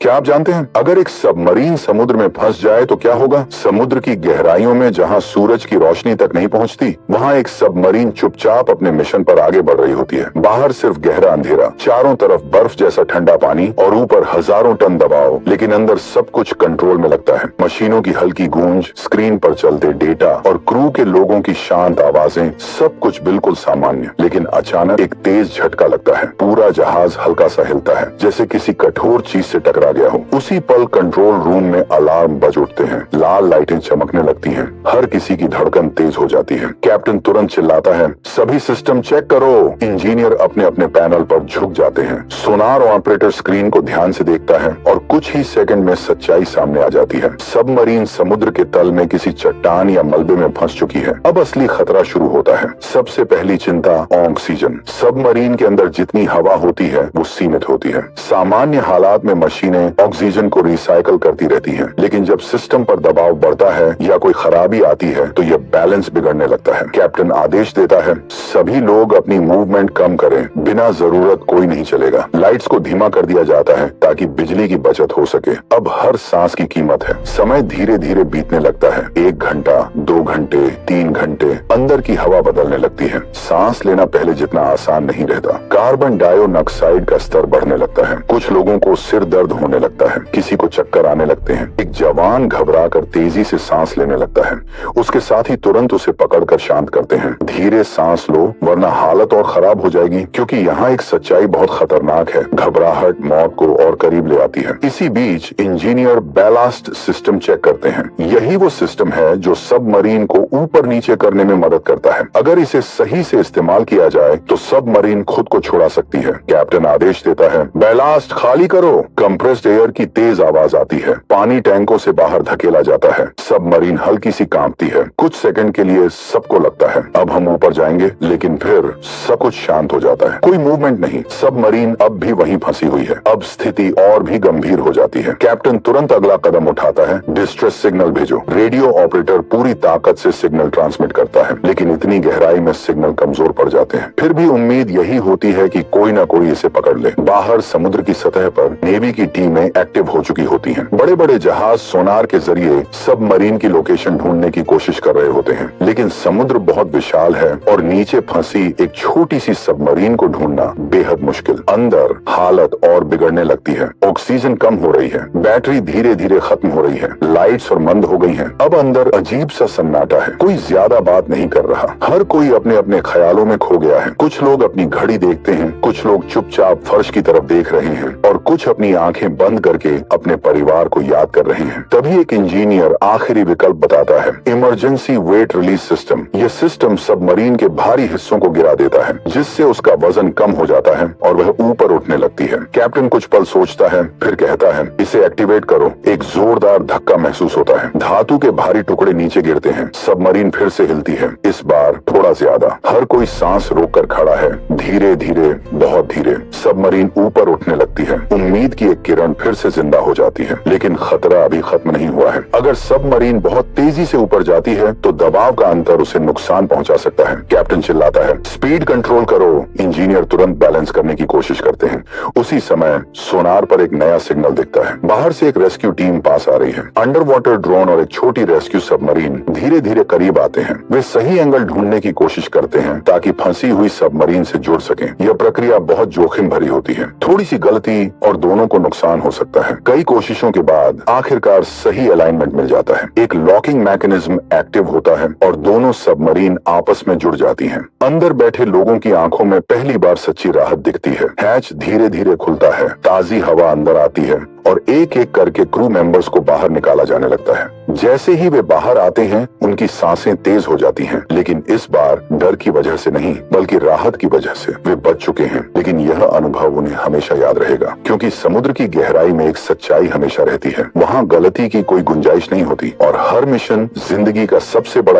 क्या आप जानते हैं अगर एक सबमरीन समुद्र में फंस जाए तो क्या होगा? समुद्र की गहराइयों में जहां सूरज की रोशनी तक नहीं पहुंचती, वहां एक सबमरीन चुपचाप अपने मिशन पर आगे बढ़ रही होती है। बाहर सिर्फ गहरा अंधेरा, चारों तरफ बर्फ जैसा ठंडा पानी और ऊपर हजारों टन दबाव, लेकिन अंदर सब कुछ कंट्रोल में लगता है। मशीनों की हल्की गूंज, स्क्रीन पर चलते डेटा और क्रू के लोगों की शांत आवाजें, सब कुछ बिल्कुल सामान्य। लेकिन अचानक एक तेज झटका लगता है। पूरा जहाज हल्का सा हिलता है, जैसे किसी कठोर चीज से टकरा गया हो। उसी पल कंट्रोल रूम में अलार्म बज उठते हैं, लाल लाइटें चमकने लगती हैं, हर किसी की धड़कन तेज हो जाती है। कैप्टन तुरंत चिल्लाता है, सभी सिस्टम चेक करो। इंजीनियर अपने अपने पैनल पर झुक जाते हैं। सोनार ऑपरेटर स्क्रीन को ध्यान से देखता है और कुछ ही सेकंड में सच्चाई सामने आ जाती है। सबमरीन समुद्र के तल में किसी चट्टान या मलबे में फंस चुकी है। अब असली खतरा शुरू होता है। सबसे पहली चिंता ऑक्सीजन। सबमरीन के अंदर जितनी हवा होती है वो सीमित होती है। सामान्य हालात में मशीनें ऑक्सीजन को रिसाइकल करती रहती हैं, लेकिन जब सिस्टम पर दबाव बढ़ता है या कोई खराबी आती है तो यह बैलेंस बिगड़ने लगता है। कैप्टन आदेश देता है, सभी लोग अपनी मूवमेंट कम करें, बिना जरूरत कोई नहीं चलेगा। लाइट्स को धीमा कर दिया जाता है ताकि बिजली की बचत हो सके। अब हर सांस की कीमत है। समय धीरे धीरे बीतने लगता है। 1 घंटा, 2 घंटे, 3 घंटे, अंदर की हवा बदलने लगती है। सांस लेना पहले जितना आसान नहीं रहता। कार्बन डाइऑक्साइड का स्तर बढ़ने लगता है। कुछ लोगों को सिर दर्द होने लगता है, किसी को चक्कर आने लगते हैं। एक जवान घबराकर तेजी से सांस लेने लगता है। उसके साथ ही तुरंत उसे पकड़कर शांत करते हैं। धीरे सांस लो, वरना हालत और खराब हो जाएगी। क्योंकि यहाँ एक सच्चाई बहुत खतरनाक है। घबराहट मौत को और करीब ले आती है। इसी बीच इंजीनियर बैलास्ट सिस्टम चेक करते हैं। यही वो सिस्टम है जो सबमरीन को ऊपर नीचे करने में मदद करता है। अगर इसे सही से इस्तेमाल किया जाए तो सबमरीन खुद को छुड़ा सकती है। कैप्टन आदेश देता है, बैलास्ट खाली करो। कंप्रेस्ड एयर की तेज आवाज आती है। पानी टैंकों से बाहर धकेला जाता है। सबमरीन हल्की सी कांपती है। कुछ सेकंड के लिए सबको लगता है अब हम ऊपर जाएंगे, लेकिन फिर सब कुछ शांत हो जाता है। कोई मूवमेंट नहीं। सबमरीन अब भी वहीं फंसी हुई है। अब स्थिति और भी गंभीर हो जाती है। कैप्टन तुरंत अगला कदम उठाता है, डिस्ट्रेस सिग्नल भेजो। रेडियो ऑपरेटर पूरी ताकत से सिग्नल ट्रांसमिट करता है, लेकिन इतनी गहराई में सिग्नल कमजोर पड़ जाते हैं। फिर भी उम्मीद यही होती है कि कोई ना कोई इसे पकड़ ले। बाहर समुद्र की सतह पर नेवी की टीमें एक्टिव हो चुकी होती हैं। बड़े बड़े जहाज सोनार के जरिए सबमरीन की लोकेशन ढूंढने की कोशिश कर रहे होते हैं, लेकिन समुद्र बहुत विशाल है और नीचे फंसी एक छोटी सी सबमरीन को ढूंढना बेहद मुश्किल। अंदर हालत और बिगड़ने लगती है। ऑक्सीजन कम हो रही है, बैटरी धीरे धीरे खत्म हो रही है, लाइट्स और मंद हो गई हैं। अब अंदर अजीब सा सन्नाटा है। कोई ज्यादा बात नहीं कर रहा। हर कोई अपने अपने ख्यालों में खो गया है। कुछ लोग अपनी घड़ी देखते हैं, कुछ लोग चुपचाप फर्श की तरफ देख रहे हैं और कुछ अपनी आंखें बंद करके अपने परिवार को याद कर रहे हैं। तभी एक इंजीनियर आखिरी विकल्प बताता है, इमरजेंसी वेट रिलीज सिस्टम। यह सिस्टम सबमरीन के भारी हिस्सों को गिरा देता है, जिससे उसका वजन कम हो जाता है और वह ऊपर उठने लगती है। कैप्टन कुछ पल सोचता है, फिर कहता है, इसे एक्टिवेट करो। एक जोरदार धक्का महसूस होता है। धातु के भारी टुकड़े नीचे गिरते हैं। सबमरीन फिर से हिलती है, इस बार थोड़ा ज्यादा। हर कोई सांस रोककर खड़ा है। धीरे धीरे, बहुत धीरे सबमरीन ऊपर उठने लगती है। उम्मीद की एक किरण फिर से जिंदा हो जाती है, लेकिन खतरा अभी खत्म नहीं हुआ है। अगर सबमरीन बहुत तेजी से ऊपर जाती है तो दबाव का अंतर उसे नुकसान पहुंचा सकता है। कैप्टन चिल्लाता है, स्पीड कंट्रोल करो। इंजीनियर तुरंत बैलेंस करने की कोशिश करते हैं। उसी समय सोनार पर एक नया सिग्नल दिखता है। बाहर से एक रेस्क्यू टीम पास आ रही है। अंडर वाटर ड्रोन और एक छोटी रेस्क्यू सबमरीन धीरे धीरे करीब आते हैं। वे सही एंगल ढूंढने की कोशिश करते हैं ताकि फंसी हुई सबमरीन से जुड़ सकें। यह प्रक्रिया बहुत जोखिम भरी होती है। थोड़ी सी गलती और दोनों को नुकसान हो सकता है। कई कोशिशों के बाद आखिरकार सही अलाइनमेंट मिल जाता है। एक लॉकिंग मैकेनिज्म एक्टिव होता है और दोनों सबमरीन आपस में जुड़ जाती हैं। अंदर बैठे लोगों की आंखों में पहली बार सच्ची राहत दिखती है। हैच धीरे धीरे खुलता है, ताजी हवा अंदर आती है और एक एक करके क्रू मेंबर्स को बाहर निकाला जाने लगता है। जैसे ही वे बाहर आते हैं, उनकी सांसें तेज हो जाती हैं, लेकिन इस बार डर की वजह से नहीं, बल्कि राहत की वजह से। वे बच चुके हैं, लेकिन यह अनुभव उन्हें हमेशा याद रहेगा, क्योंकि समुद्र की गहराई में एक सच्चाई हमेशा रहती है। वहाँ गलती की कोई गुंजाइश नहीं होती और हर मिशन जिंदगी का सबसे बड़ा